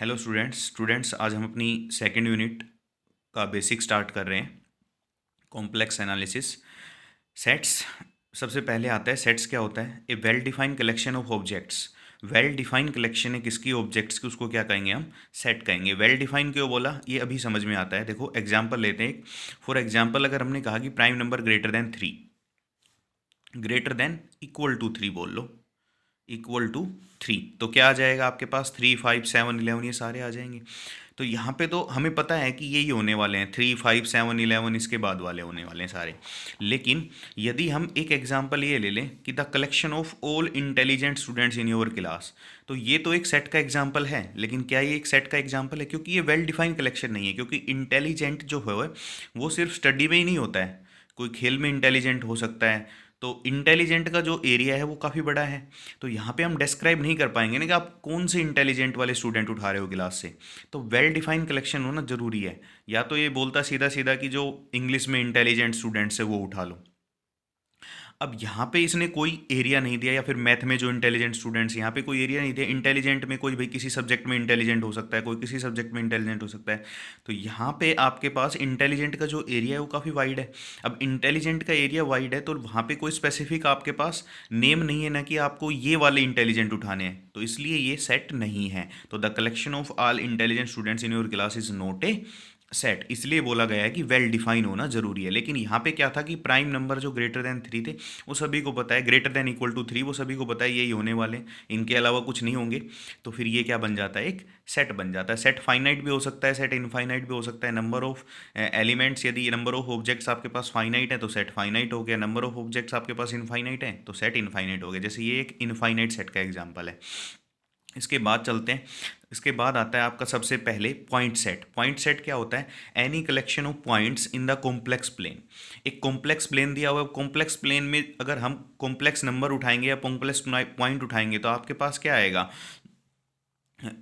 Hello students आज हम अपनी सेकेंड यूनिट का बेसिक स्टार्ट कर रहे हैं। Complex analysis sets. सबसे पहले आता है सेट्स क्या होता है। A well defined collection of objects. Well defined collection है किसकी, ऑब्जेक्ट्स की, उसको क्या कहेंगे हम, सेट कहेंगे। वेल डिफाइंड क्यों बोला ये अभी समझ में आता है। देखो एग्जांपल लेते हैं एक। फॉर एग्जांपल अगर हमने कहा कि prime number greater than 3, greater than equal to 3 बोल लो, इक्वल टू 3, तो क्या आ जाएगा आपके पास, 3, 5, 7, 11 ये सारे आ जाएंगे। तो यहाँ पे तो हमें पता है कि यही होने वाले हैं, 3, 5, 7, 11 इसके बाद वाले होने वाले हैं सारे। लेकिन यदि हम एक एग्जांपल ये ले लें कि the collection of all intelligent students in your class, तो ये तो एक सेट का एग्जांपल है। लेकिन क्या ये एक सेट का एग्जांपल है, क्योंकि ये वेल डिफाइंड कलेक्शन नहीं है। क्योंकि इंटेलिजेंट जो है वो सिर्फ स्टडी में ही नहीं होता है, कोई खेल में इंटेलिजेंट हो सकता है। तो इंटेलिजेंट का जो एरिया है वो काफ़ी बड़ा है। तो यहाँ पे हम डिस्क्राइब नहीं कर पाएंगे ना कि आप कौन से इंटेलिजेंट वाले स्टूडेंट उठा रहे हो क्लास से। तो वेल डिफाइंड कलेक्शन होना जरूरी है। या तो ये बोलता सीधा सीधा कि जो इंग्लिश में इंटेलिजेंट स्टूडेंट्स है वो उठा लो। अब यहाँ पे इसने कोई एरिया नहीं दिया, या फिर मैथ में जो इंटेलिजेंट स्टूडेंट्स, यहाँ पे कोई एरिया नहीं दिया। इंटेलिजेंट में कोई भाई किसी सब्जेक्ट में इंटेलिजेंट हो सकता है, कोई किसी सब्जेक्ट में इंटेलिजेंट हो सकता है। तो यहाँ पे आपके पास इंटेलिजेंट का जो एरिया है वो काफ़ी वाइड है। अब इंटेलिजेंट का एरिया वाइड है तो वहाँ पे कोई स्पेसिफिक आपके पास नेम नहीं है ना कि आपको ये वाले इंटेलिजेंट उठाने हैं, तो इसलिए ये सेट नहीं है। तो the collection of all intelligent students in your class is not a set, इसलिए बोला गया है कि वेल डिफाइन होना जरूरी है। लेकिन यहाँ पे क्या था कि प्राइम नंबर जो ग्रेटर देन 3 थे वो सभी को पता है, ग्रेटर देन इक्वल टू 3 वो सभी को पता है यही होने वाले, इनके अलावा कुछ नहीं होंगे। तो फिर ये क्या बन जाता है, एक सेट बन जाता है। सेट फाइनाइट भी हो सकता है, सेट इनफाइनाइट भी हो सकता है। नंबर ऑफ एलिमेंट्स, यदि नंबर ऑफ ऑब्जेक्ट्स आपके पास फाइनाइट है तो सेट फाइनाइट हो गया, नंबर ऑफ ऑब्जेक्ट्स आपके पास इनफाइनाइट है तो सेट इनफाइनाइट हो गया। जैसे ये एक इनफाइनाइट सेट का एग्जाम्पल है। इसके बाद चलते हैं। इसके बाद आता है आपका सबसे पहले पॉइंट सेट। पॉइंट सेट क्या होता है, any collection of points in the complex plane. एक कॉम्प्लेक्स प्लेन दिया हुआ है, कॉम्प्लेक्स प्लेन में अगर हम कॉम्प्लेक्स नंबर उठाएंगे या कॉम्प्लेक्स पॉइंट उठाएंगे तो आपके पास क्या आएगा,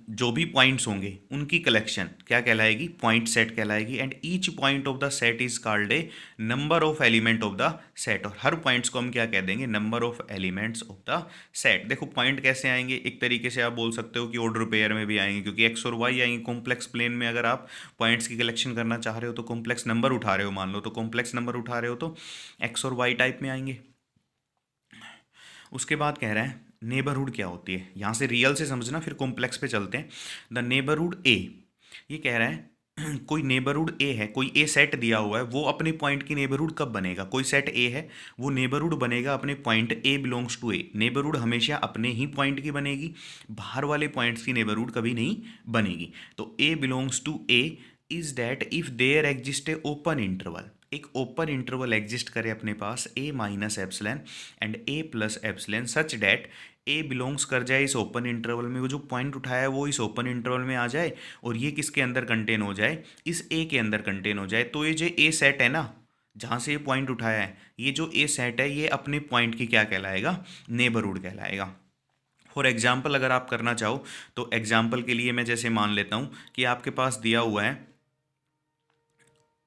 जो भी पॉइंट्स होंगे उनकी कलेक्शन क्या कहलाएगी, पॉइंट सेट कहलाएगी। And each point of the set is called a number of element of the set. और हर पॉइंट्स को हम क्या कह देंगे, number of elements of the set. देखो पॉइंट कैसे आएंगे, एक तरीके से आप बोल सकते हो कि ऑर्डर पेयर में भी आएंगे, क्योंकि एक्स और वाई आएंगे कॉम्प्लेक्स प्लेन में। अगर आप पॉइंट्स की कलेक्शन करना चाह रहे हो तो कॉम्प्लेक्स नंबर उठा रहे हो, मान लो तो कॉम्प्लेक्स नंबर उठा रहे हो तो एक्स और वाई टाइप में आएंगे। उसके बाद कह रहा है नेबरहुड क्या होती है। यहाँ से रियल से समझना, फिर कॉम्प्लेक्स पे चलते हैं। द नेबरहुड ए, ये कह रहा है कोई नेबरहुड ए है, कोई ए सेट दिया हुआ है, वो अपने पॉइंट की नेबरहुड कब बनेगा। कोई सेट ए है, वो नेबरहुड बनेगा अपने point A belongs to A. Neighbourhood हमेशा अपने ही पॉइंट की बनेगी, बाहर वाले पॉइंट्स की नेबरहुड कभी नहीं बनेगी। तो a belongs to a is that if there exist a open interval, एक ओपन इंटरवल एग्जिस्ट करे अपने पास a minus epsilon and a plus epsilon, such that a belongs कर जाए इस ओपन इंटरवल में, वो जो पॉइंट उठाया है वो इस ओपन इंटरवल में आ जाए और ये किसके अंदर कंटेन हो जाए, इस ए के अंदर कंटेन हो जाए। तो ये जो ए सेट है ना, जहाँ से ये पॉइंट उठाया है, ये जो ए सेट है ये अपने पॉइंट की क्या कहलाएगा, नेबरहुड कहलाएगा। फॉर एग्जाम्पल अगर आप करना चाहो तो एग्जाम्पल के लिए मैं जैसे मान लेता हूँ कि आपके पास दिया हुआ है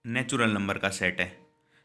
नेचुरल नंबर का सेट है।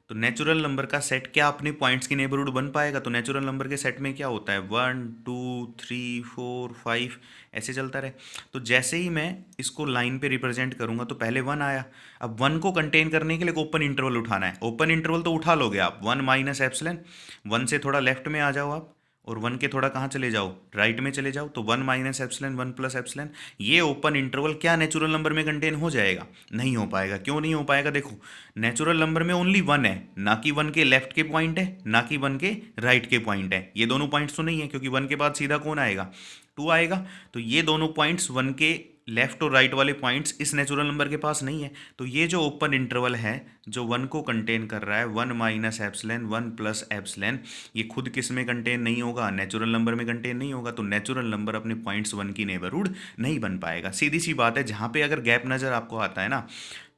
तो नेचुरल नंबर का सेट क्या अपने पॉइंट्स की नेबरहुड बन पाएगा। तो नेचुरल नंबर के सेट में क्या होता है, 1, 2, 3, 4, 5 ऐसे चलता रहे। तो जैसे ही मैं इसको लाइन पे रिप्रेजेंट करूंगा तो पहले 1 आया। अब 1 को कंटेन करने के लिए ओपन इंटरवल उठाना है। ओपन इंटरवल तो उठा लोगे आप, 1 माइनस एप्सिलॉन, 1 से थोड़ा लेफ्ट में आ जाओ आप, और 1 के थोड़ा कहाँ चले जाओ, राइट में चले जाओ। तो 1 माइनस एप्सिलॉन, 1 प्लस एप्सिलॉन, ये ओपन इंटरवल क्या नेचुरल नंबर में कंटेन हो जाएगा, नहीं हो पाएगा। क्यों नहीं हो पाएगा, देखो नेचुरल नंबर में ओनली 1 है, ना कि 1 के लेफ्ट के पॉइंट है, ना कि 1 के राइट के पॉइंट है। ये दोनों पॉइंट्स तो नहीं है, क्योंकि 1 के बाद सीधा कौन आएगा, 2 आएगा। तो ये दोनों पॉइंट्स 1 के लेफ्ट और राइट वाले पॉइंट्स इस नेचुरल नंबर के पास नहीं है। तो ये जो ओपन इंटरवल है जो 1 को कंटेन कर रहा है, 1 माइनस एप्सिलॉन, 1 प्लस एप्सिलॉन, ये खुद किस में कंटेन नहीं होगा, नेचुरल नंबर में कंटेन नहीं होगा। तो नेचुरल नंबर अपने पॉइंट्स 1 की नेबरहुड नहीं बन पाएगा। सीधी सी बात है, जहाँ पे अगर गैप नज़र आपको आता है ना,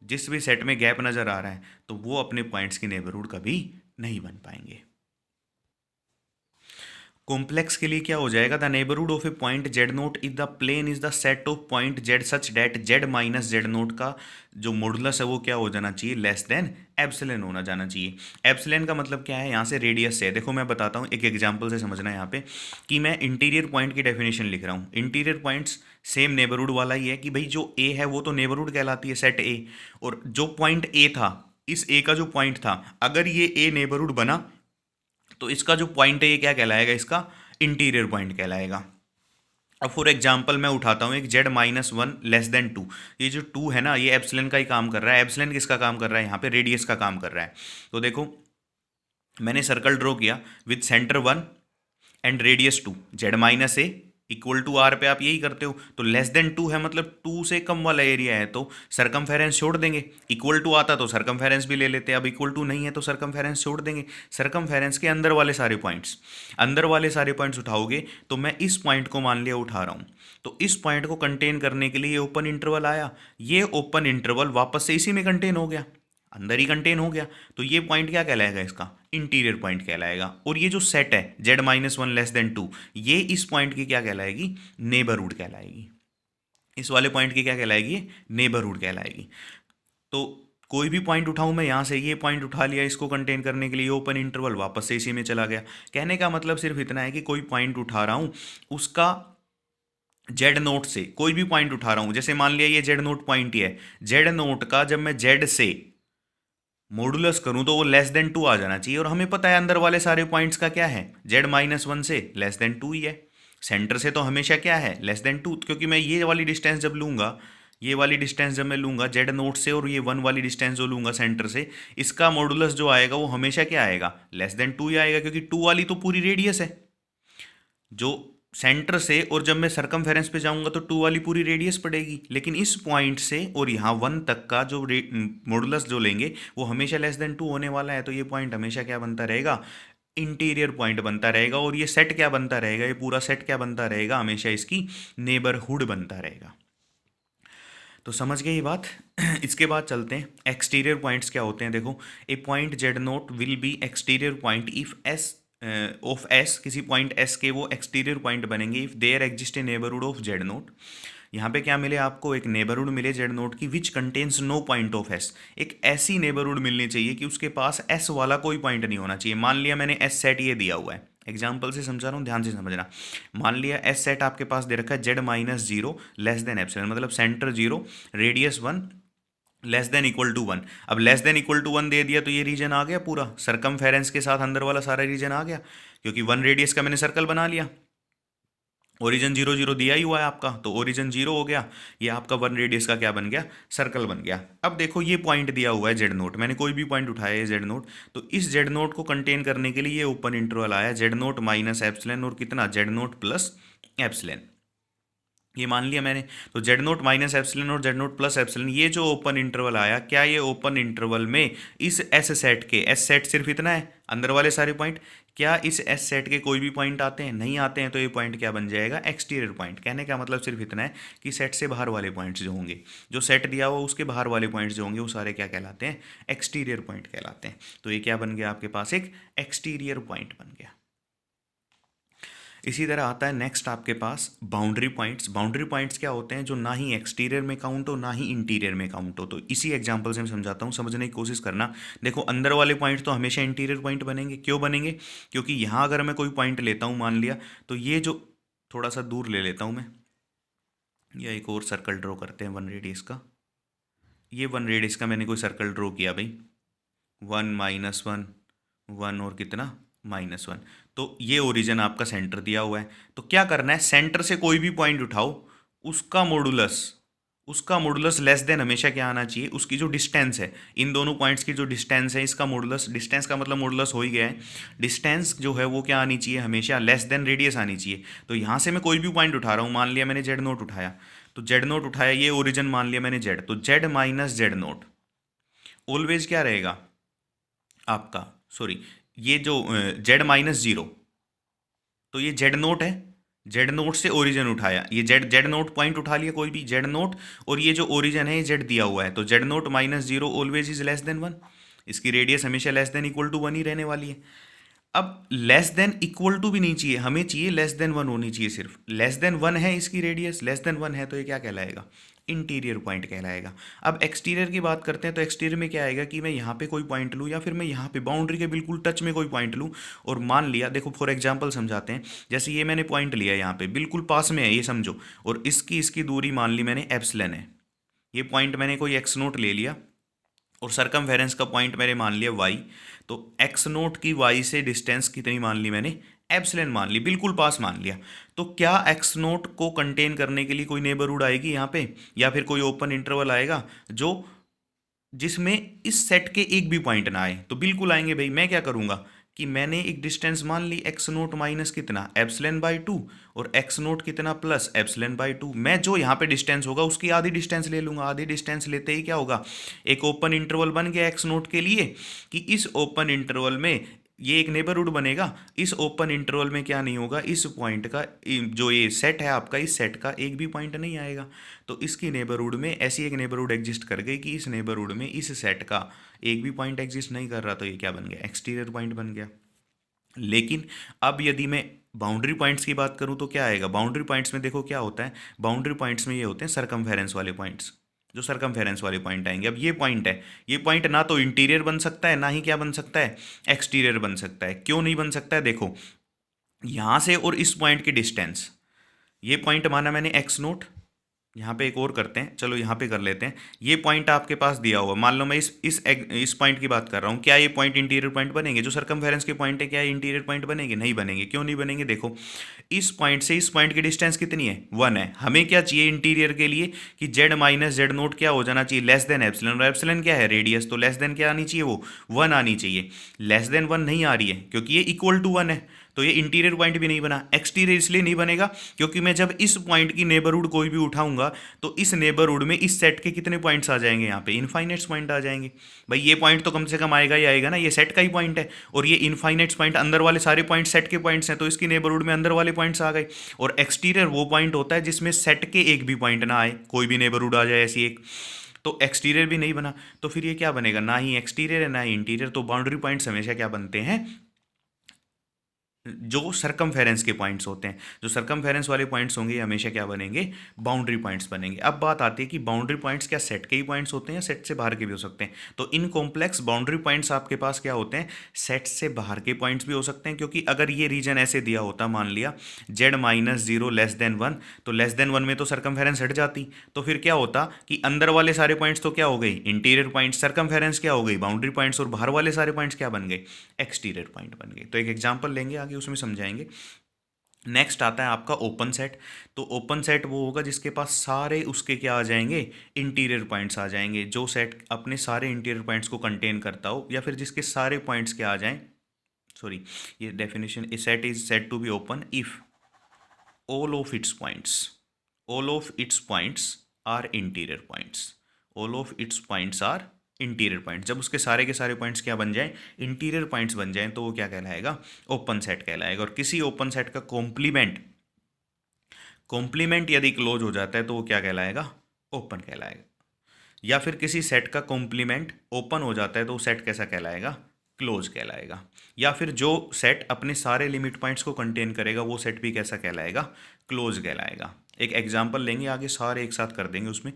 जिस भी सेट में गैप नज़र आ रहा है, तो वो अपने पॉइंट्स की नेबरहुड कभी नहीं बन पाएंगे। कॉम्प्लेक्स के लिए क्या हो जाएगा, the neighbourhood of a point Z naught is the plane is the set of point Z such that Z minus Z naught का जो मॉडुलस है वो क्या हो जाना चाहिए, लेस देन एप्सिलॉन होना जाना चाहिए। एप्सिलॉन का मतलब क्या है, यहाँ से रेडियस से है। देखो मैं बताता हूँ एक एग्जांपल से समझना है यहाँ पे कि मैं इंटीरियर पॉइंट की डेफिनेशन लिख रहा हूँ। इंटीरियर पॉइंट्स सेम नेबरहुड वाला ही है कि भाई जो ए है वो तो नेबरहुड कहलाती है, सेट ए, और जो पॉइंट ए था, इस ए का जो पॉइंट था, अगर ये ए नेबरहुड बना तो इसका जो पॉइंट है ये क्या कहलाएगा, इसका इंटीरियर पॉइंट कहलाएगा। अब फॉर एग्जांपल मैं उठाता हूँ एक Z minus one less than two. ये जो टू है ना, ये एप्सिलॉन का ही काम कर रहा है। एप्सिलॉन किसका काम कर रहा है, यहाँ पे रेडियस का काम कर रहा है। तो देखो मैंने सर्कल ड्रॉ किया with centre one and radius two, Z minus A equal to R पे आप यही करते हो। तो लेस देन टू है मतलब टू से कम वाला एरिया है तो सरकमफेरेंस छोड़ देंगे। इक्वल टू आता तो सरकमफेरेंस भी ले लेते, अब इक्वल टू नहीं है तो सरकमफेरेंस छोड़ देंगे। सरकमफेरेंस के अंदर वाले सारे पॉइंट्स, अंदर वाले सारे पॉइंट्स उठाओगे तो मैं इस पॉइंट को मान लिया उठा रहा हूँ, तो इस पॉइंट को कंटेन करने के लिए ये ओपन इंटरवल आया, ये ओपन इंटरवल वापस से इसी में कंटेन हो गया, अंदर ही कंटेन हो गया। तो ये पॉइंट क्या कहलाएगा, इसका इंटीरियर पॉइंट कहलाएगा। और ये जो सेट है z minus one less than two, ये इस पॉइंट की क्या कहलाएगी, नेबरहुड कहलाएगी। इस वाले पॉइंट की क्या कहलाएगी, नेबरहुड कहलाएगी। तो कोई भी पॉइंट उठाऊं मैं यहाँ से, ये पॉइंट उठा लिया इसको कंटेन करने के लिए, ओपन इंटरवल वापस से इसी में चला गया। कहने का मतलब सिर्फ इतना है कि कोई पॉइंट उठा रहा हूँ, उसका जेड नोट से कोई भी पॉइंट उठा रहा हूँ, जैसे मान लिया ये जेड नोट पॉइंट ही है, जेड नोट का जब मैं जेड से मॉडुलस करूं तो वो लेस देन टू आ जाना चाहिए। और हमें पता है अंदर वाले सारे पॉइंट्स का क्या है, जेड माइनस वन से लेस देन टू ही है। सेंटर से तो हमेशा क्या है, लेस देन टू, क्योंकि मैं ये वाली डिस्टेंस जब लूंगा, ये वाली डिस्टेंस जब मैं लूंगा जेड नोट से, और ये वन वाली डिस्टेंस जो लूंगा सेंटर से, इसका मॉडुलस जो आएगा वो हमेशा क्या आएगा, लेस देन टू ही आएगा, क्योंकि टू वाली तो पूरी रेडियस है जो सेंटर से, और जब मैं सरकमफेरेंस पे जाऊंगा तो टू वाली पूरी रेडियस पड़ेगी। लेकिन इस पॉइंट से और यहाँ वन तक का जो मॉडुलस जो लेंगे वो हमेशा लेस देन टू होने वाला है। तो ये पॉइंट हमेशा क्या बनता रहेगा, इंटीरियर पॉइंट बनता रहेगा। और ये सेट क्या बनता रहेगा, ये पूरा सेट क्या बनता रहेगा, हमेशा इसकी नेबरहुड बनता रहेगा। तो समझ गए ये बात। इसके बाद चलते हैं एक्सटीरियर पॉइंट्स क्या होते हैं। देखो a point Z naught will be exterior point if s of s, किसी पॉइंट एस के वो एक्सटीरियर पॉइंट बनेंगे if there exist a neighbourhood of z naught. यहाँ पे क्या मिले आपको, एक नेबरहुड मिले जेड नोट की which contains no point of S. एक ऐसी नेबरहुड मिलनी चाहिए कि उसके पास एस वाला कोई पॉइंट नहीं होना चाहिए। मान लिया मैंने एस सेट ये दिया हुआ है, एग्जाम्पल से समझा रहा हूँ, ध्यान से समझना। मान लिया एस सेट आपके पास दे रखा है z minus zero less than epsilon, मतलब centre zero radius one less than equal to one. अब less than equal to one दे दिया तो ये रीजन आ गया पूरा, सरकमफेरेंस के साथ अंदर वाला सारा रीजन आ गया, क्योंकि वन रेडियस का मैंने सर्कल बना लिया। ओरिजन जीरो जीरो दिया ही हुआ है आपका, तो ओरिजन जीरो हो गया, ये आपका वन रेडियस का क्या बन गया, सर्कल बन गया। अब देखो ये पॉइंट दिया हुआ है जेड नोट, मैंने कोई भी पॉइंट उठाया है जेड नोट, तो इस जेड नोट को कंटेन करने के लिए ये ओपन इंटरवल आया जेड नोट माइनस एप्सिलॉन और कितना, जेड नोट प्लस एप्सिलॉन, ये मान लिया मैंने। तो जेड नोट माइनस एप्सिलॉन और जेड नोट प्लस एप्सिलॉन, ये जो ओपन इंटरवल आया, क्या ये ओपन इंटरवल में इस एस सेट के, एस सेट सिर्फ इतना है अंदर वाले सारे पॉइंट, क्या इस एस सेट के कोई भी पॉइंट आते हैं, नहीं आते हैं, तो ये पॉइंट क्या बन जाएगा, एक्सटीरियर पॉइंट। कहने का मतलब सिर्फ इतना है कि सेट से बाहर वाले पॉइंट्स जो होंगे, जो सेट दिया हुआ उसके बाहर वाले पॉइंट्स जो होंगे वो सारे क्या कहलाते हैं, एक्सटीरियर पॉइंट कहलाते हैं। तो ये क्या बन गया आपके पास, एक एक्सटीरियर पॉइंट बन गया। इसी तरह आता है नेक्स्ट आपके पास बाउंड्री पॉइंट्स। बाउंड्री पॉइंट्स क्या होते हैं, जो ना ही एक्सटीरियर में काउंट हो ना ही इंटीरियर में काउंट हो। तो इसी एग्जांपल से मैं समझाता हूँ, समझने की कोशिश करना। देखो अंदर वाले पॉइंट तो हमेशा इंटीरियर पॉइंट बनेंगे, क्यों बनेंगे, क्योंकि यहाँ अगर मैं कोई पॉइंट लेता हूँ, मान लिया तो ये जो थोड़ा सा दूर ले लेता हूँ मैं, या एक और सर्कल ड्रॉ करते हैं वन रेडियस का। ये वन रेडियस का मैंने कोई सर्कल ड्रॉ किया भाई, वन माइनस वन, वन और कितना माइनस वन। तो ये ओरिजिन आपका सेंटर दिया हुआ है। तो क्या करना है, सेंटर से कोई भी पॉइंट उठाओ, उसका मॉडुलस लेस देन हमेशा क्या आना चाहिए, उसकी जो डिस्टेंस है, इन दोनों पॉइंट्स की जो डिस्टेंस है, इसका मॉडुलस, डिस्टेंस का मतलब मॉडुलस हो ही गया है, डिस्टेंस जो है वो क्या आनी चाहिए, हमेशा लेस देन रेडियस आनी चाहिए। तो यहाँ से मैं कोई भी पॉइंट उठा रहा हूँ, मान लिया मैंने जेड नोट उठाया, तो जेड नोट उठाया, ये ओरिजिन मान लिया मैंने जेड, तो Z minus Z note always क्या रहेगा आपका, सॉरी ये जो जेड माइनस जीरो, तो ये जेड नोट है, जेड नोट से ओरिजिन उठाया, ये जेड नोट पॉइंट उठा लिया कोई भी जेड नोट, और ये जो ओरिजिन है ये जेड दिया हुआ है, तो z naught minus zero always is less than one, इसकी रेडियस हमेशा less than equal to one ही रहने वाली है। अब लेस देन इक्वल टू भी नहीं चाहिए, हमें चाहिए लेस देन वन होनी चाहिए, सिर्फ लेस देन वन है इसकी रेडियस, लेस देन वन है तो ये क्या कहलाएगा, इंटीरियर पॉइंट कहलाएगा। अब एक्सटीरियर की बात करते हैं तो एक्सटीरियर में क्या आएगा कि मैं यहाँ पे कोई पॉइंट लूँ या फिर मैं यहाँ पे बाउंड्री के बिल्कुल टच में कोई पॉइंट लूँ, और मान लिया, देखो फॉर एग्जांपल समझाते हैं, जैसे ये मैंने पॉइंट लिया यहाँ पे बिल्कुल पास में है ये समझो, और इसकी दूरी मान ली मैंने एप्सिलॉन है, ये पॉइंट मैंने कोई एक्स नोट ले लिया और सरकमफेरेंस का पॉइंट मैंने मान लिया वाई, तो एक्स नोट की वाई से डिस्टेंस कितनी मान ली मैंने, एप्सिलॉन मान ली, बिल्कुल पास मान लिया। तो क्या एक्स नोट को कंटेन करने के लिए कोई नेबरहुड आएगी यहाँ पे, या फिर कोई ओपन इंटरवल आएगा जो जिसमें इस सेट के एक भी पॉइंट ना आए, तो बिल्कुल आएंगे भाई। मैं क्या करूँगा कि मैंने एक डिस्टेंस मान ली एक्स नोट माइनस कितना एप्सिलॉन बाई टू, और एक्स नोट कितना प्लस एप्सिलॉन बाई टू, मैं जो यहाँ पे डिस्टेंस होगा उसकी आधी डिस्टेंस ले लूँगा। आधी डिस्टेंस लेते ही क्या होगा, एक ओपन इंटरवल बन गया एक्स नोट के लिए, कि इस ओपन इंटरवल में ये एक नेबरहुड बनेगा। इस ओपन इंटरवल में क्या नहीं होगा, इस पॉइंट का जो ये सेट है आपका, इस सेट का एक भी पॉइंट नहीं आएगा। तो इसकी नेबरहुड में ऐसी एक नेबरहुड एग्जिस्ट कर गई कि इस नेबरहुड में इस सेट का एक भी पॉइंट एग्जिस्ट नहीं कर रहा, तो ये क्या बन गया, एक्सटीरियर पॉइंट बन गया। लेकिन अब यदि मैं बाउंड्री पॉइंट्स की बात करूं तो क्या आएगा, बाउंड्री पॉइंट्स में देखो क्या होता है, बाउंड्री पॉइंट्स में ये होते हैं सरकमफेरेंस वाले पॉइंट्स, जो सरकमफेरेंस वाले पॉइंट आएंगे। अब ये पॉइंट है, ये पॉइंट ना तो इंटीरियर बन सकता है, ना ही क्या बन सकता है, एक्सटीरियर बन सकता है। क्यों नहीं बन सकता है, देखो यहाँ से और इस पॉइंट की डिस्टेंस, ये पॉइंट माना मैंने एक्स नोट, यहाँ पे एक और करते हैं, चलो यहाँ पे कर लेते हैं। ये पॉइंट आपके पास दिया हुआ, मान लो मैं इस पॉइंट की बात कर रहा हूँ, क्या ये पॉइंट इंटीरियर पॉइंट बनेंगे, जो सरकमफेरेंस के पॉइंट है क्या ये इंटीरियर पॉइंट बनेंगे, नहीं बनेंगे। क्यों नहीं बनेंगे, देखो इस पॉइंट से इस पॉइंट की डिस्टेंस कितनी है, वन है। हमें क्या चाहिए इंटीरियर के लिए कि जेड माइनस जेड नोट क्या हो जाना चाहिए, लेस देन एप्सिलॉन, और एप्सिलॉन क्या है, रेडियस, तो लेस देन क्या आनी चाहिए, वो वन आनी चाहिए। लेस देन वन नहीं आ रही है क्योंकि ये इक्वल टू वन है, तो ये इंटीरियर पॉइंट भी नहीं बना। एक्सटीरियर इसलिए नहीं बनेगा क्योंकि मैं जब इस पॉइंट की नेबरहुड कोई भी उठाऊंगा तो इस नेबरहुड में इस सेट के कितने पॉइंट्स आ जाएंगे, यहाँ पे इनफाइनाइट पॉइंट आ जाएंगे। भाई ये पॉइंट तो कम से कम आएगा ही आएगा ना, ये सेट का ही पॉइंट है, और ये इनफाइनाइट पॉइंट, अंदर वाले सारे पॉइंट सेट के पॉइंट्स हैं, तो इसकी नेबरहुड में अंदर वाले पॉइंट्स आ गए। और एक्सटीरियर वो पॉइंट होता है जिसमें सेट के एक भी पॉइंट ना आए, कोई भी नेबरहुड आ जाए ऐसी एक, तो एक्सटीरियर भी नहीं बना। तो फिर ये क्या बनेगा, ना ही एक्सटीरियर है ना ही इंटीरियर। तो बाउंड्री पॉइंट्स हमेशा क्या बनते हैं, जो सरकमफेरेंस के पॉइंट्स होते हैं, जो सरकमफेरेंस वाले पॉइंट्स होंगे ये हमेशा क्या बनेंगे, बाउंड्री पॉइंट्स बनेंगे। अब बात आती है कि बाउंड्री पॉइंट्स क्या सेट के ही पॉइंट्स होते हैं या सेट से बाहर के भी हो सकते हैं। तो इन कॉम्प्लेक्स बाउंड्री पॉइंट्स आपके पास क्या होते हैं, सेट से बाहर के पॉइंट्स भी हो सकते हैं। क्योंकि अगर ये रीजन ऐसे दिया होता, मान लिया Z minus zero less than one, तो लेस देन वन में तो सरकमफेरेंस हट जाती, तो फिर क्या होता कि अंदर वाले सारे पॉइंट्स तो क्या हो गई, इंटीरियर पॉइंट्स, सरकमफेरेंस क्या हो गई, बाउंड्री पॉइंट्स, और बाहर वाले सारे पॉइंट्स क्या बन गए, एक्सटीरियर पॉइंट बन गए। तो एक एग्जाम्पल लेंगे आगे, उसमें समझाएंगे। नेक्स्ट आता है आपका ओपन सेट। तो ओपन सेट वो होगा जिसके पास सारे उसके क्या आ जाएंगे, इंटीरियर पॉइंट्स आ जाएंगे, जो सेट अपने सारे इंटीरियर पॉइंट्स को कंटेन करता हो, या फिर जिसके सारे पॉइंट्स क्या आ जाएं, सॉरी ये definition, a set is said to be open if all of its points all of its points are interior points, all of its points are interior points. जब उसके सारे के सारे पॉइंट्स क्या बन जाएं, इंटीरियर पॉइंट्स बन जाएं, तो वो क्या कहलाएगा, ओपन सेट कहलाएगा। और किसी ओपन सेट का कॉम्प्लीमेंट कॉम्प्लीमेंट यदि क्लोज हो जाता है तो वो क्या कहलाएगा, ओपन कहलाएगा। या फिर किसी सेट का कॉम्प्लीमेंट ओपन हो जाता है तो वो सेट कैसा कहलाएगा, क्लोज कहलाएगा। या फिर जो सेट अपने सारे लिमिट पॉइंट्स को कंटेन करेगा वो सेट भी कैसा कहलाएगा, क्लोज कहलाएगा। एक एग्जांपल लेंगे आगे, सारे एक साथ कर देंगे उसमें।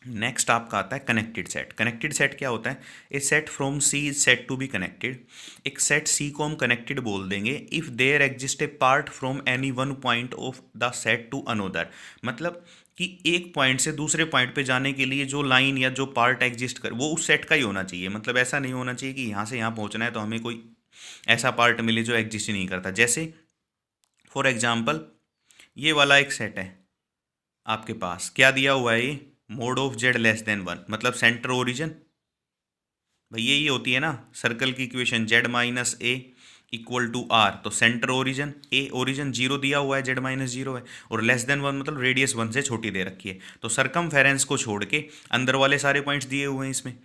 नेक्स्ट आपका आता है कनेक्टेड सेट। कनेक्टेड सेट क्या होता है, a set from c is said to be connected. एक सेट सी को हम कनेक्टेड बोल देंगे if there exist a part from any one point of the set to another. मतलब कि एक पॉइंट से दूसरे पॉइंट पे जाने के लिए जो लाइन या जो पार्ट एग्जिस्ट कर वो उस सेट का ही होना चाहिए। मतलब ऐसा नहीं होना चाहिए कि यहाँ से यहाँ पहुँचना है तो हमें कोई ऐसा पार्ट मिले जो एग्जिस्ट ही नहीं करता। जैसे फॉर एग्जाम्पल ये वाला एक सेट है आपके पास, क्या दिया हुआ है, ये mod of z less than one, मतलब सेंटर ओरिजिन, भाई यही होती है ना सर्कल की equation, z minus A equal to r. तो centre origin, a origin zero दिया हुआ है, जेड माइनस जीरो है, और लेस देन वन मतलब रेडियस वन से छोटी दे रखी है। तो सरकमफेरेंस को छोड़ के अंदर वाले सारे पॉइंट्स दिए हुए हैं इसमें।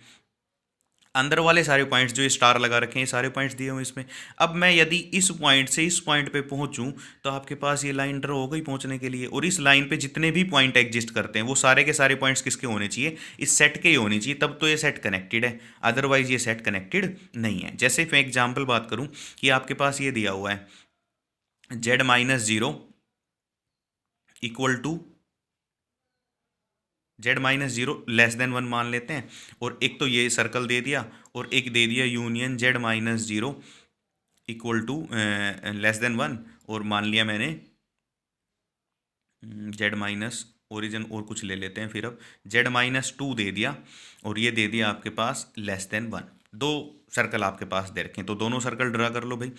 अंदर वाले सारे पॉइंट्स जो ये स्टार लगा रखे हैं, ये सारे पॉइंट्स दिए हुए इसमें। अब मैं यदि इस पॉइंट से इस पॉइंट पे पहुंचूं तो आपके पास ये लाइन ड्रॉ हो गई पहुंचने के लिए, और इस लाइन पे जितने भी पॉइंट एग्जिस्ट करते हैं वो सारे के सारे पॉइंट्स किसके होने चाहिए, इस सेट के ही होने चाहिए, तब तो ये सेट कनेक्टेड है, अदरवाइज ये सेट कनेक्टेड नहीं है। जैसे मैं एग्जाम्पल बात करूँ कि आपके पास ये दिया हुआ है z-0 equal to z-0 less than 1 मान लेते हैं, और एक तो ये सर्कल दे दिया और एक दे दिया union z-0 equal to less than 1, और मान लिया मैंने z माइनस ओरिजिन और कुछ ले लेते हैं फिर, अब z-2 दे दिया और ये दे दिया आपके पास लेस देन 1। दो सर्कल आपके पास दे रखे हैं, तो दोनों सर्कल ड्रा कर लो भाई।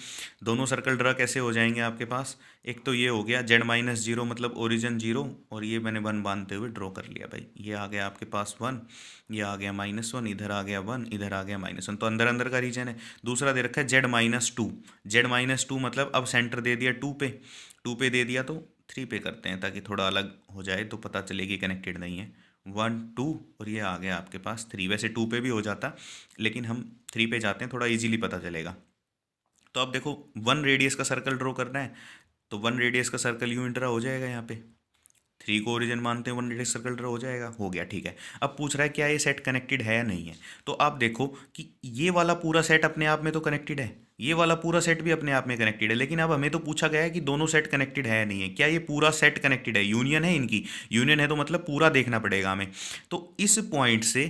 दोनों सर्कल ड्रा कैसे हो जाएंगे आपके पास, एक तो ये हो गया z-0 मतलब ओरिजिन 0, और ये मैंने 1 बांधते हुए ड्रॉ कर लिया भाई। ये आ गया आपके पास 1, ये आ गया -1, इधर आ गया 1, इधर आ गया -1, तो अंदर अंदर का रीजन है। दूसरा दे रखा है z-2, z-2 मतलब अब सेंटर दे दिया 2 पे, 2 पे दे दिया तो 3 पे करते हैं ताकि थोड़ा अलग हो जाए तो पता चले कि कनेक्टेड नहीं है। 1 2 और ये आ गया आपके पास 3, वैसे 2 पे भी हो जाता लेकिन हम 3 पे जाते हैं, थोड़ा इजीली पता चलेगा। तो अब देखो 1 रेडियस का सर्कल ड्रॉ करना है, तो 1 रेडियस का सर्कल यूं ड्रा हो जाएगा, यहाँ पे 3 को ओरिजिन मानते हैं, 1 रेडियस सर्कल ड्रा हो जाएगा, हो गया ठीक है। अब पूछ रहा है क्या ये सेट कनेक्टेड है या नहीं है, तो आप देखो कि ये वाला पूरा सेट अपने आप में तो कनेक्टेड है, ये वाला पूरा सेट भी अपने आप में कनेक्टेड है, लेकिन अब हमें तो पूछा गया है कि दोनों सेट कनेक्टेड है या नहीं है। क्या ये पूरा सेट कनेक्टेड है, यूनियन है इनकी, यूनियन है तो मतलब पूरा देखना पड़ेगा हमें। तो इस पॉइंट से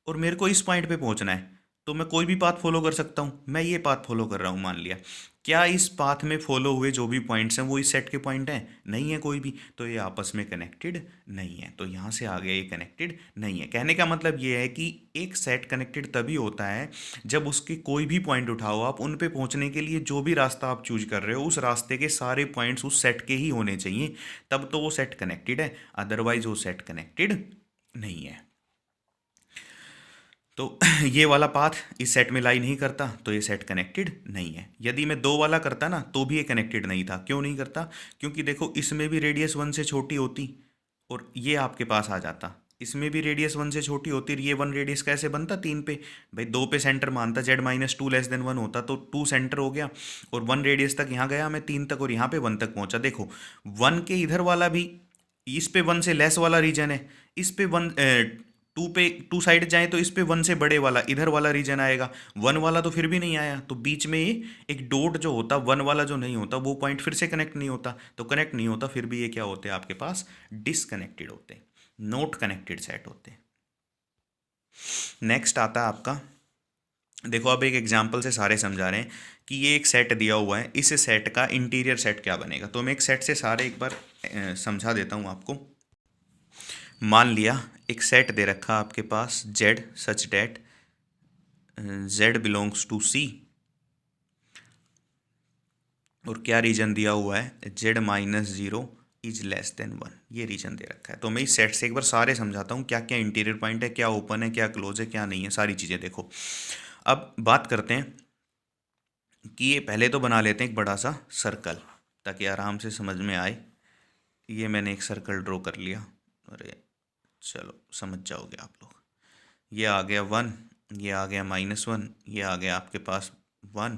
और मेरे को इस पॉइंट पे पहुंचना है, तो मैं कोई भी पाथ फॉलो कर सकता हूँ, मैं ये पाथ फॉलो कर रहा हूँ मान लिया। क्या इस पाथ में फॉलो हुए जो भी पॉइंट्स हैं वो इस सेट के पॉइंट हैं, नहीं है कोई भी, तो ये आपस में कनेक्टेड नहीं है, तो यहाँ से आ गया ये कनेक्टेड नहीं है। कहने का मतलब ये है कि एक सेट कनेक्टेड तभी होता है जब उसके कोई भी पॉइंट उठाओ आप, उन पे पहुँचने के लिए जो भी रास्ता आप चूज कर रहे हो उस रास्ते के सारे पॉइंट्स उस सेट के ही होने चाहिए, तब तो वो सेट कनेक्टेड है, अदरवाइज वो सेट कनेक्टेड नहीं है। तो ये वाला पाथ इस सेट में लाई नहीं करता तो ये सेट कनेक्टेड नहीं है। यदि मैं 2 वाला करता ना तो भी ये कनेक्टेड नहीं था। क्यों नहीं करता, क्योंकि देखो इसमें भी रेडियस 1 से छोटी होती और ये आपके पास आ जाता, इसमें भी रेडियस 1 से छोटी होती और ये 1 रेडियस कैसे बनता 3 पे, भाई 2 पे सेंटर मानता, z-2 लेस देन 1 होता तो 2 सेंटर हो गया और 1 रेडियस तक यहाँ गया मैं 3 तक और यहाँ पे 1 तक पहुँचा। देखो 1 के इधर वाला भी इस पे 1 से लेस वाला रीजन है, इस पे 1 2 पे 2 साइड जाए तो इस पे 1 से बड़े वाला इधर वाला रीजन आएगा, 1 वाला तो फिर भी नहीं आया, तो बीच में ये एक डॉट जो होता 1 वाला जो नहीं होता वो पॉइंट फिर से कनेक्ट नहीं होता, तो कनेक्ट नहीं होता फिर भी ये क्या होते हैं आपके पास डिसकनेक्टेड होते हैं, नॉट कनेक्टेड सेट होते हैं। नेक्स्ट आता है आपका, देखो अब एक एग्जांपल से सारे समझा रहे हैं कि ये एक सेट दिया हुआ है, इस सेट का इंटीरियर सेट क्या बनेगा। तो मैं एक सेट से सारे एक बार समझा देता हूँ आपको। मान लिया एक सेट दे रखा आपके पास Z such that Z belongs to C, और क्या रीजन दिया हुआ है z-0 इज लेस देन 1, ये रीजन दे रखा है। तो मैं इस सेट से एक बार सारे समझाता हूँ क्या क्या इंटीरियर पॉइंट है, क्या ओपन है, क्या क्लोज है, क्या नहीं है, सारी चीज़ें देखो। अब बात करते हैं कि ये पहले तो बना लेते हैं एक बड़ा सा सर्कल ताकि आराम से समझ में आए। ये मैंने एक सर्कल ड्रॉ कर लिया, अरे चलो समझ जाओगे आप लोग। ये आ गया 1, ये आ गया -1, ये आ गया आपके पास 1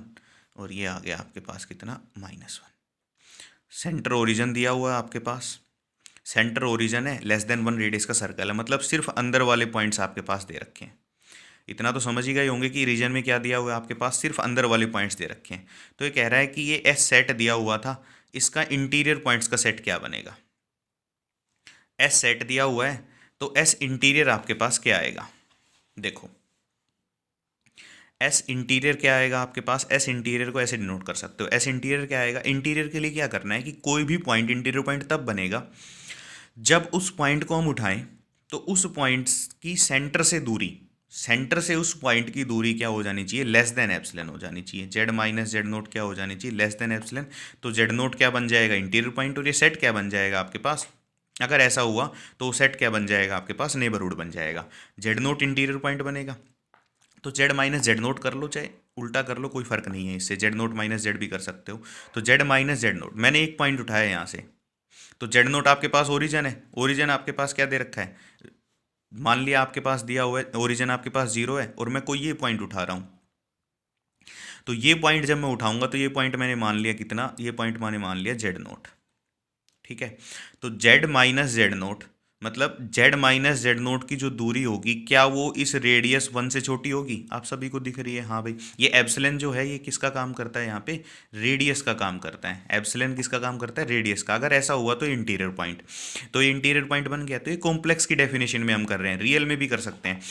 और ये आ गया आपके पास कितना -1। सेंटर ओरिजिन दिया हुआ है आपके पास, सेंटर ओरिजिन है, लेस देन 1 रेडियस का सर्कल है, मतलब सिर्फ अंदर वाले पॉइंट्स आपके पास दे रखे हैं। इतना तो समझ ही गए होंगे कि रीजन में क्या दिया हुआ है आपके पास, सिर्फ अंदर वाले पॉइंट्स दे रखे हैं। तो ये कह रहा है कि ये एस सेट दिया हुआ था, इसका इंटीरियर पॉइंट्स का सेट क्या बनेगा। एस सेट दिया हुआ है तो एस इंटीरियर आपके पास क्या आएगा, देखो एस इंटीरियर क्या आएगा आपके पास, एस इंटीरियर को ऐसे डिनोट कर सकते हो। एस इंटीरियर क्या आएगा, इंटीरियर के लिए क्या करना है कि कोई भी पॉइंट इंटीरियर पॉइंट तब बनेगा जब उस पॉइंट को हम उठाएं तो उस पॉइंट की सेंटर से दूरी, सेंटर से उस पॉइंट की दूरी क्या हो जानी चाहिए, लेस देन एप्सिलॉन हो जानी चाहिए। z-z0 क्या हो जानी चाहिए, लेस देन एप्सिलॉन। तो z0 क्या बन जाएगा, इंटीरियर पॉइंट, और ये सेट क्या बन जाएगा आपके पास, अगर ऐसा हुआ तो सेट क्या बन जाएगा आपके पास, नेबरहुड बन जाएगा। z0 इंटीरियर पॉइंट बनेगा, तो z-z0 कर लो, चाहे उल्टा कर लो, कोई फर्क नहीं है इससे, z0 - z भी कर सकते हो। तो z-z0 मैंने एक पॉइंट उठाया यहाँ से, तो z0 आपके पास ओरिजिन है, ओरिजिन आपके पास क्या दे रखा है मान लिया आपके पास दिया हुआ है ओरिजिन आपके पास 0 है और मैं कोई ये पॉइंट उठा रहा हूँ, तो ये पॉइंट जब मैं उठाऊंगा तो ये पॉइंट मैंने मान लिया कितना, ये पॉइंट मैंने मान लिया जेड नोट। ठीक है, तो जेड माइनस जेड नोट मतलब जेड माइनस जेड नोट की जो दूरी होगी क्या वो इस रेडियस 1 से छोटी होगी? आप सभी को दिख रही है, हाँ भाई। ये एप्सिलन जो है ये किसका काम करता है यहाँ पे? रेडियस का काम करता है। एप्सिलन किसका काम करता है? रेडियस का। अगर ऐसा हुआ तो इंटीरियर पॉइंट, तो ये इंटीरियर पॉइंट बन गया। तो ये कॉम्प्लेक्स की डेफिनेशन में हम कर रहे हैं, रियल में भी कर सकते हैं।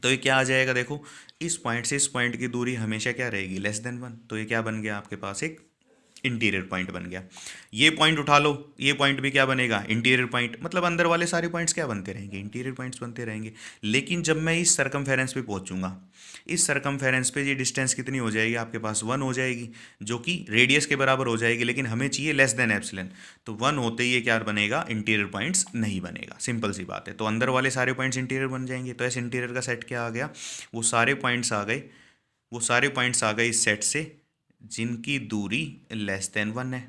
तो ये क्या आ जाएगा देखो, इस पॉइंट से इस पॉइंट की दूरी हमेशा क्या रहेगी? Less than 1। तो ये क्या बन गया आपके पास? एक इंटीरियर पॉइंट बन गया। ये पॉइंट उठा लो, ये पॉइंट भी क्या बनेगा? Interior point. मतलब अंदर वाले सारे पॉइंट्स क्या बनते रहेंगे? इंटीरियर पॉइंट्स बनते रहेंगे। लेकिन जब मैं इस सरकमफेरेंस पे पहुंचूंगा, इस सरकमफेरेंस पे ये डिस्टेंस कितनी हो जाएगी आपके पास? 1 हो जाएगी, जो कि रेडियस के बराबर हो जाएगी। लेकिन हमें चाहिए लेस देन एप्सिलन, तो 1 होते ही ये क्या बनेगा? इंटीरियर पॉइंट्स नहीं बनेगा। सिंपल सी बात है। तो अंदर वाले सारे पॉइंट्स इंटीरियर बन जाएंगे। तो ऐसे इंटीरियर का सेट क्या आ गया? वो सारे पॉइंट्स आ गए, वो सारे पॉइंट्स आ गए इस सेट से जिनकी दूरी लेस देन 1 है।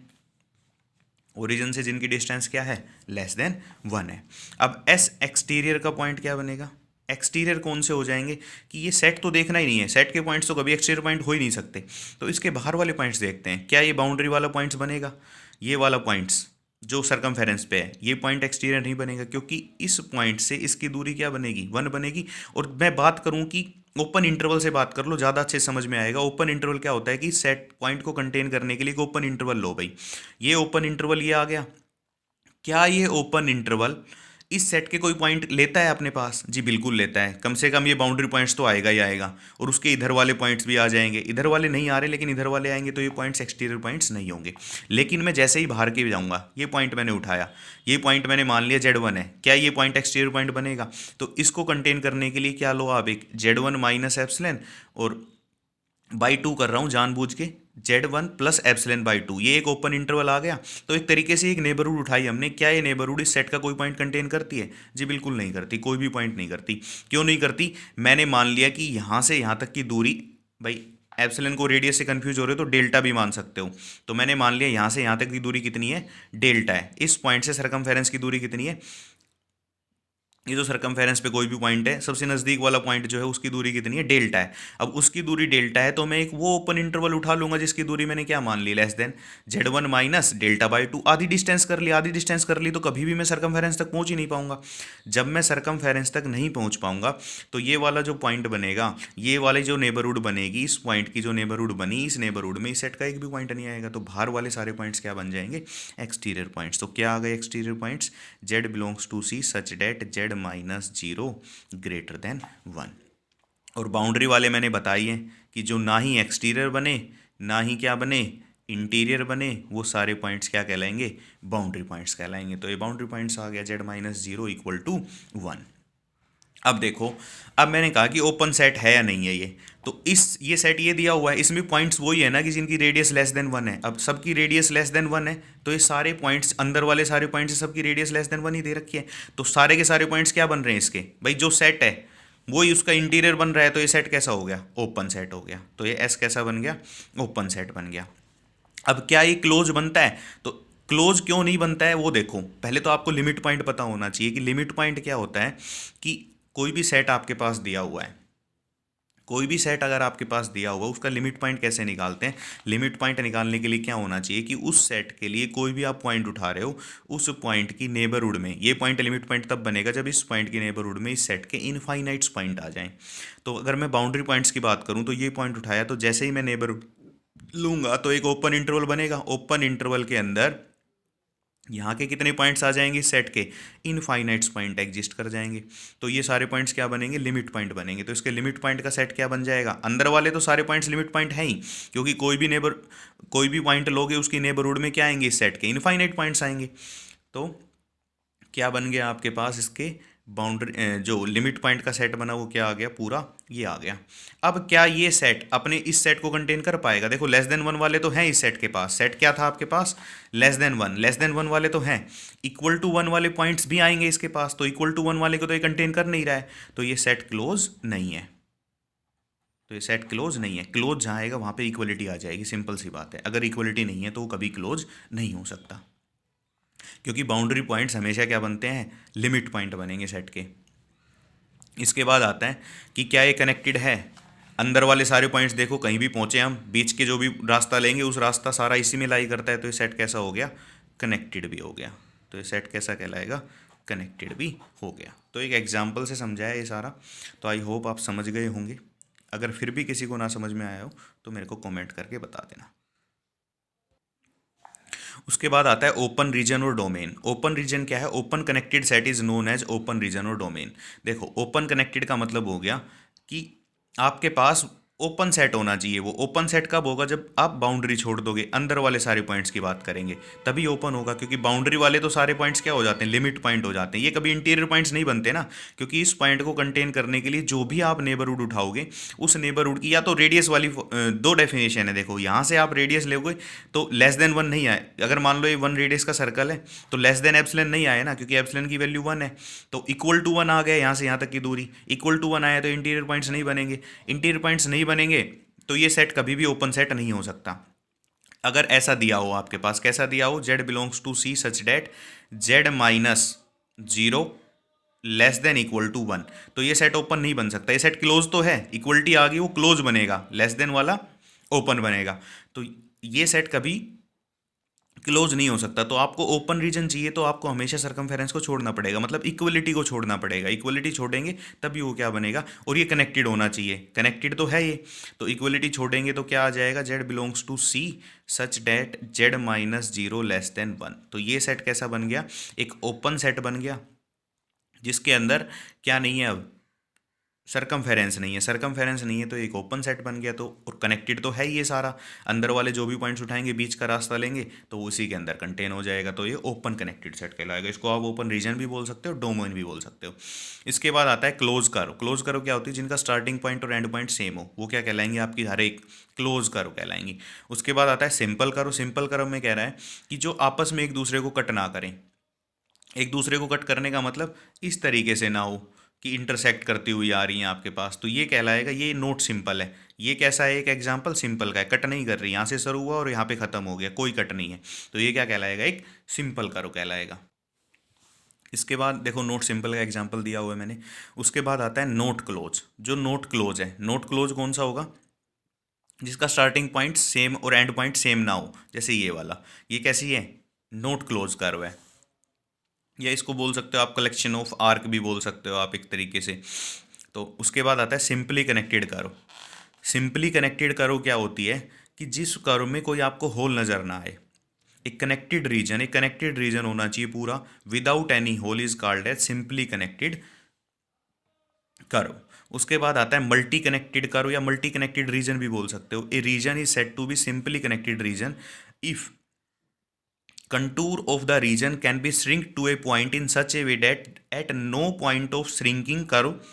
ओरिजिन से जिनकी डिस्टेंस क्या है? लेस देन 1 है। अब एस एक्सटीरियर का पॉइंट क्या बनेगा? एक्सटीरियर कौन से हो जाएंगे कि ये सेट तो देखना ही नहीं है, सेट के पॉइंट्स तो कभी एक्सटीरियर पॉइंट हो ही नहीं सकते। तो इसके बाहर वाले पॉइंट्स देखते हैं, क्या ये बाउंड्री वाला पॉइंट्स बनेगा? ये वाला पॉइंट्स जो सरकमफेरेंस पे है, ये पॉइंट एक्सटीरियर नहीं बनेगा, क्योंकि इस पॉइंट से इसकी दूरी क्या बनेगी? 1 बनेगी। और मैं बात करूं कि ओपन इंटरवल से बात कर लो, ज़्यादा अच्छे समझ में आएगा। ओपन इंटरवल क्या होता है कि सेट पॉइंट को कंटेन करने के लिए ओपन इंटरवल लो भाई। ये ओपन इंटरवल ये आ गया। क्या ये ओपन इंटरवल इस सेट के कोई पॉइंट लेता है अपने पास? जी बिल्कुल लेता है। कम से कम ये बाउंड्री पॉइंट्स तो आएगा ही आएगा, और उसके इधर वाले पॉइंट्स भी आ जाएंगे। इधर वाले नहीं आ रहे लेकिन इधर वाले आएंगे, तो ये पॉइंट्स एक्सटीरियर पॉइंट्स नहीं होंगे। लेकिन मैं जैसे ही बाहर के जाऊंगा, ये पॉइंट मैंने उठाया, ये पॉइंट मैंने मान लिया Z1 है, क्या ये पॉइंट एक्सटीरियर पॉइंट बनेगा? तो इसको कंटेन करने के लिए क्या लो आप? एक Z1 माइनस एप्सिलन, और बाई 2 कर रहा हूँ जानबूझ के, Z1 प्लस एप्सिलन बाई 2, ये एक ओपन इंटरवल आ गया। तो एक तरीके से एक नेबरहुड उठाई हमने। क्या ये नेबरहुड इस सेट का कोई पॉइंट कंटेन करती है? जी बिल्कुल नहीं करती, कोई भी पॉइंट नहीं करती। क्यों नहीं करती? मैंने मान लिया कि यहाँ से यहाँ तक की दूरी, भाई एप्सिलन को रेडियस से कंफ्यूज हो रहे हो तो डेल्टा भी मान सकते हो। तो मैंने मान लिया यहाँ से यहाँ तक की दूरी कितनी है? डेल्टा है। इस पॉइंट से सरकमफेरेंस की दूरी कितनी है? ये जो सरकमफेरेंस पे कोई भी पॉइंट है, सबसे नज़दीक वाला पॉइंट जो है उसकी दूरी कितनी है? डेल्टा है। अब उसकी दूरी डेल्टा है, तो मैं एक वो ओपन इंटरवल उठा लूंगा जिसकी दूरी मैंने क्या मान ली? Less than Z1 minus delta by 2। आधी डिस्टेंस कर ली, आधी डिस्टेंस कर ली, तो कभी भी मैं सरकमफेरेंस तक पहुंच ही नहीं पाऊंगा। जब मैं सरकमफेरेंस तक नहीं पहुंच पाऊंगा, तो ये वाला जो पॉइंट बनेगा, ये वाली जो नेबरहुड बनेगी, इस पॉइंट की जो नेबरहुड बनी, इस नेबरहुड में इस सेट का एक भी पॉइंट नहीं आएगा। तो बाहर वाले सारे पॉइंट्स क्या बन जाएंगे? Exterior points. तो क्या आ गए exterior points? Z belongs to C such that Z minus 0 greater than 1। और बाउंड्री वाले मैंने बताई हैं कि जो ना ही एक्सटीरियर बने ना ही क्या बने, इंटीरियर बने, वो सारे पॉइंट्स क्या कहलाएंगे? बाउंड्री पॉइंट्स कहलाएंगे। तो ये बाउंड्री पॉइंट्स आ गया Z माइनस 0 इक्वल टू 1। अब देखो, अब मैंने कहा कि ओपन सेट है या नहीं है ये, तो इस ये सेट ये दिया हुआ है, इसमें पॉइंट्स वही है ना कि जिनकी रेडियस लेस देन 1 है। अब सबकी रेडियस लेस देन 1 है, तो ये सारे पॉइंट्स अंदर वाले सारे पॉइंट्स से सबकी रेडियस लेस देन 1 ही दे रखी है। तो सारे के सारे पॉइंट्स क्या बन रहे हैं इसके? भाई जो सेट है वही उसका इंटीरियर बन रहा है, तो ये सेट कैसा हो गया? ओपन सेट हो गया। तो ये एस कैसा बन गया? ओपन सेट बन गया। अब क्या ये क्लोज बनता है? तो क्लोज क्यों नहीं बनता है वो देखो। पहले तो आपको लिमिट पॉइंट पता होना चाहिए कि लिमिट पॉइंट क्या होता है। कि कोई भी सेट आपके पास दिया हुआ है, कोई भी सेट अगर आपके पास दिया हुआ, उसका लिमिट पॉइंट कैसे निकालते हैं? लिमिट पॉइंट निकालने के लिए क्या होना चाहिए कि उस सेट के लिए कोई भी आप पॉइंट उठा रहे हो, उस पॉइंट की नेबरहुड में, ये पॉइंट लिमिट पॉइंट तब बनेगा जब इस पॉइंट की नेबरहुड में इस सेट के इनफाइनाइट्स पॉइंट आ जाएं। तो अगर मैं बाउंड्री पॉइंट्स की बात करूं, तो ये पॉइंट उठाया, तो जैसे ही मैं नेबरहुड लूंगा तो एक ओपन इंटरवल बनेगा। ओपन इंटरवल के अंदर यहाँ के कितने पॉइंट्स आ जाएंगे इस सेट के? इनफाइनाइट्स पॉइंट एग्जिस्ट कर जाएंगे। तो ये सारे पॉइंट्स क्या बनेंगे? लिमिट पॉइंट बनेंगे। तो इसके लिमिट पॉइंट का सेट क्या बन जाएगा? अंदर वाले तो सारे पॉइंट्स लिमिट पॉइंट हैं ही, क्योंकि कोई भी पॉइंट लोगे उसकी नेबरहुड में क्या आएंगे? इस सेट के इनफाइनाइट पॉइंट्स आएंगे। तो क्या बन गया आपके पास? इसके बाउंड्री जो लिमिट पॉइंट का सेट बना वो क्या आ गया? पूरा ये आ गया। अब क्या ये सेट अपने इस सेट को कंटेन कर पाएगा? देखो लेस देन 1 वाले तो हैं इस सेट के पास। सेट क्या था आपके पास? Less than 1। लेस देन 1 वाले तो हैं। इक्वल टू 1 वाले पॉइंट्स भी आएंगे इसके पास, तो इक्वल टू 1 वाले को तो ये कंटेन कर नहीं रहा है, तो ये सेट क्लोज नहीं है। तो ये सेट क्लोज नहीं है। क्लोज जहाँ आएगा वहाँ पे इक्वलिटी आ जाएगी, सिंपल सी बात है। अगर इक्वलिटी नहीं है तो वो कभी क्लोज नहीं हो सकता, क्योंकि बाउंड्री पॉइंट्स हमेशा क्या बनते हैं? लिमिट पॉइंट बनेंगे सेट के। इसके बाद आता है कि क्या ये कनेक्टेड है। अंदर वाले सारे पॉइंट्स देखो, कहीं भी पहुंचे हम, बीच के जो भी रास्ता लेंगे उस रास्ता सारा इसी में लाई करता है, तो ये सेट कैसा हो गया, कनेक्टेड भी हो गया। तो ये सेट कैसा कहलाएगा, कनेक्टेड भी हो गया। तो एक एग्जाम्पल से समझाया ये सारा। तो आई होप आप समझ गए होंगे। अगर फिर भी किसी को ना समझ में आया हो तो मेरे को कमेंट करके बता देना। उसके बाद आता है ओपन रीजन और डोमेन। ओपन रीजन क्या है, open connected set is known as open region और डोमेन। देखो ओपन कनेक्टेड का मतलब हो गया कि आपके पास ओपन सेट होना चाहिए। वो ओपन सेट कब होगा, जब आप बाउंड्री छोड़ दोगे, अंदर वाले सारे पॉइंट्स की बात करेंगे तभी ओपन होगा, क्योंकि बाउंड्री वाले तो सारे पॉइंट्स क्या हो जाते हैं, लिमिट पॉइंट हो जाते हैं। ये कभी इंटीरियर पॉइंट्स नहीं बनते ना, क्योंकि इस पॉइंट को कंटेन करने के लिए जो भी आप नेबरहुड उठाओगे, उस नेबरहुड की या तो रेडियस वाली दो डेफिनेशन है। देखो यहाँ से आप रेडियस लोगे तो लेस देन 1 नहीं आए। अगर मान लो ये 1 रेडियस का सर्कल है तो लेस देन एप्सिलॉन नहीं आए ना, क्योंकि एप्सिलॉन की वैल्यू 1 है। तो इक्वल टू 1 आ गया, यहाँ से यहाँ तक की दूरी इक्वल टू 1 आया, तो इंटीरियर पॉइंट्स नहीं बनेंगे। इंटीरियर पॉइंट्स नहीं बनेंगे तो ये सेट कभी भी ओपन सेट नहीं हो सकता। अगर ऐसा दिया हो आपके पास, कैसा दिया हो, z belongs to C such that z minus 0 less than equal to 1, तो ये सेट ओपन नहीं बन सकता। ये सेट क्लोज तो है, इक्वलिटी आ गई, वो क्लोज बनेगा, लेस देन वाला ओपन बनेगा। तो ये सेट कभी क्लोज नहीं हो सकता। तो आपको ओपन रीजन चाहिए तो आपको हमेशा सर्कमफेरेंस को छोड़ना पड़ेगा, मतलब इक्वलिटी को छोड़ना पड़ेगा। इक्वलिटी छोड़ेंगे तभी वो क्या बनेगा, और ये कनेक्टेड होना चाहिए, कनेक्टेड तो है ये। तो इक्वलिटी छोड़ेंगे तो क्या आ जाएगा, z belongs to C such that z minus 0 less than 1। तो ये सेट कैसा बन गया, एक ओपन सेट बन गया, जिसके अंदर क्या नहीं है, अब सरकमफेरेंस नहीं है। सरकमफेरेंस नहीं है तो एक ओपन सेट बन गया। तो और कनेक्टेड तो है ये सारा, अंदर वाले जो भी पॉइंट्स उठाएंगे, बीच का रास्ता लेंगे तो उसी के अंदर कंटेन हो जाएगा। तो ये ओपन कनेक्टेड सेट कहलाएगा। इसको आप ओपन रीजन भी बोल सकते हो, डोमेन भी बोल सकते हो। इसके बाद आता है क्लोज करो। क्लोज करो क्या होती है, जिनका स्टार्टिंग पॉइंट और एंड पॉइंट सेम हो, वो क्या कहलाएंगे, आपकी हर एक क्लोज करो कहलाएंगी। उसके बाद आता है सिंपल करो। सिंपल करो में कह रहा है कि जो आपस में एक दूसरे को कट ना करें। एक दूसरे को कट करने का मतलब इस तरीके से ना हो कि इंटरसेक्ट करती हुई आ रही हैं आपके पास, तो ये कहलाएगा, ये नोट सिंपल है। ये कैसा है, एक एग्जांपल सिंपल का है, कट नहीं कर रही, यहाँ से शुरू हुआ और यहाँ पे ख़त्म हो गया, कोई कट नहीं है। तो ये क्या कहलाएगा, एक सिंपल करो कहलाएगा। इसके बाद देखो नोट सिंपल का एग्जाम्पल दिया हुआ है मैंने। उसके बाद आता है नोट क्लोज। जो नोट क्लोज है, नोट क्लोज कौन सा होगा, जिसका स्टार्टिंग पॉइंट सेम और एंड पॉइंट सेम ना हो। जैसे ये वाला, ये कैसी है, नोट क्लोज कर्व है, या इसको बोल सकते हो आप कलेक्शन ऑफ आर्क भी बोल सकते हो आप एक तरीके से। तो उसके बाद आता है सिंपली कनेक्टेड करो। सिंपली कनेक्टेड करो क्या होती है, कि जिस करो में कोई आपको होल नज़र ना आए, एक कनेक्टेड रीजन, एक कनेक्टेड रीजन होना चाहिए पूरा, without any hole is called as simply connected करो। उसके बाद आता है मल्टी कनेक्टेड करो, या मल्टी कनेक्टेड रीजन भी बोल सकते हो। A region is said to be simply connected region if contour of the region can be shrink to a point in such a way that at no point of shrinking curve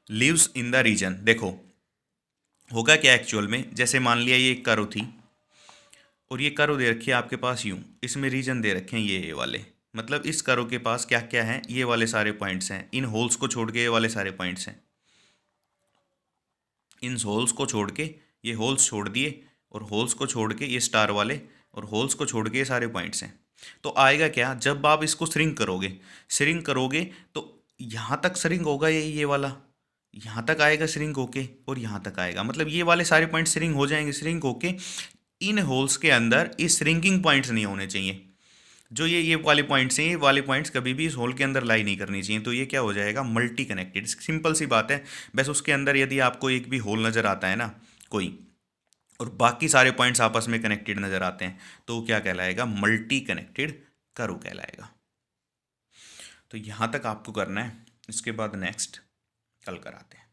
lives in the region। देखो होगा क्या actual में, जैसे मान लिया ये एक curve थी और ये कर्व दे रखी है आपके पास यूं, इसमें रीजन दे रखे हैं ये वाले, मतलब इस कर्व के पास क्या क्या है, ये वाले सारे पॉइंट्स हैं, इन होल्स को छोड़ के ये वाले सारे पॉइंट्स हैं, इन होल्स को छोड़ के ये होल्स छोड़ दिए, और होल्स को छोड़ के ये स्टार वाले, और होल्स को छोड़ के ये सारे पॉइंट्स हैं। तो आएगा क्या, जब आप इसको श्रिंक करोगे, श्रिंक करोगे तो यहाँ तक श्रिंक होगा, ये वाला यहाँ तक आएगा श्रिंक होके, और यहाँ तक आएगा, मतलब ये वाले सारे पॉइंट श्रिंक हो जाएंगे। श्रिंक होके इन होल्स के अंदर ये श्रिंकिंग पॉइंट्स नहीं होने चाहिए। जो ये वाले पॉइंट्स हैं, ये वाले पॉइंट्स कभी भी इस होल के अंदर लाई नहीं करनी चाहिए। तो ये क्या हो जाएगा, मल्टी कनेक्टेड। सिंपल सी बात है। बस उसके अंदर यदि आपको एक भी होल नज़र आता है ना कोई, और बाकी सारे पॉइंट्स आपस में कनेक्टेड नज़र आते हैं, तो क्या कहलाएगा, मल्टी कनेक्टेड कर्व कहलाएगा। तो यहाँ तक आपको करना है। इसके बाद नेक्स्ट कल कराते हैं।